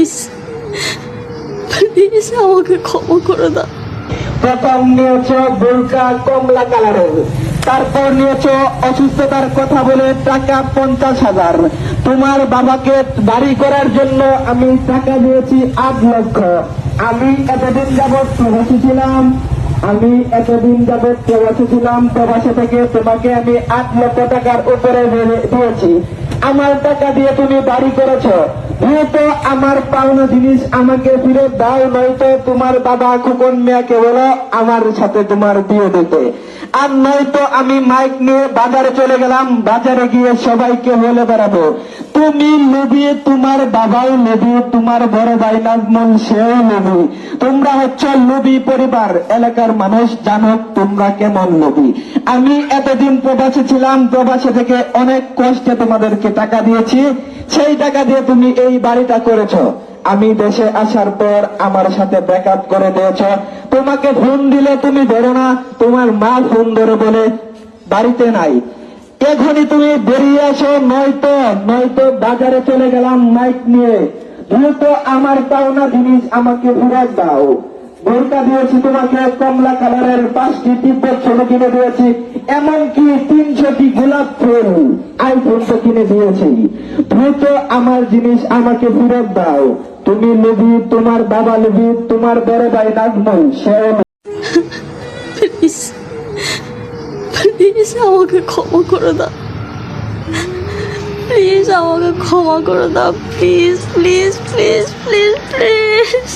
Please please আমাকে ক্ষমা করে দাও। প্রথম নিয়েছ বোরকা কমলা কালারের, তারপর নিয়েছ অসুস্থতার কথা বলে টাকা 50,000। তোমার বাবাকে বাড়ি করার জন্য আমি টাকা দিয়েছি 8 লক্ষ। আমি এতদিন যাবৎ প্রবাসী ছিলাম, প্রবাসী থেকে তোমাকে আমি 8 লক্ষ টাকার উপরে দিয়েছি। আমার টাকা দিয়ে তুমি বাড়ি করেছো, যেহেতু আমার পাওনা জিনিস আমাকে ফিরত দাও, নয়তো তোমার বাবা খোকন মিয়াকে বলো আমার সাথে তোমার বিয়ে দিতে। আর নয়তো আমি মাইক নিয়ে বাজারে চলে গেলাম, বাজারে গিয়ে সবাইকে বলে বেড়াবো তুমি লোভী, তোমার বাবাও লোভী, তোমার বড় ভাই নাজমুল সেও লোভী। তোমরা হচ্ছে লোভী পরিবার। এলাকার মানুষ জানো তোমরা কেমন লোভী। আমি এতদিন প্রবাসী ছিলাম, প্রবাসী থেকে অনেক কষ্টে তোমাদেরকে টাকা দিয়েছি, সেই টাকা দিয়ে তুমি এই বাড়িটা করেছো। আমি দেশে আসার পর আমার সাথে ব্রেকআপ করে দিয়েছ। তোমাকে ফোন দিলে তুমি ধরো না, তোমার মা ফোন ধরে বলে বাড়িতে নাই। এখনই তুমি বেরিয়ে আসো, নয়তো বাজারে চলে গেলাম মাইক নিয়ে, যেহেতু আমার পাওনা জিনিস আমাকে ফেরত দাও। বোরকা দিয়েছি তোমাকে কমলা কালারের, 5টি তিব্বত ছোট কিনে দিয়েছি, এমনকি 300টি গোলাপ ফুল আইফোন তো কিনে দিয়েছি। দ্রুত আমার জিনিস আমাকে ফেরত দাও। তুমি লোভী, তোমার বাবা লোভী, তোমার বড় ভাই নাজমুল সেও। প্লিজ প্লিজ আমাকে ক্ষমা করে দাও। প্লিজ আমাকে ক্ষমা করে দাও। Please please please please please.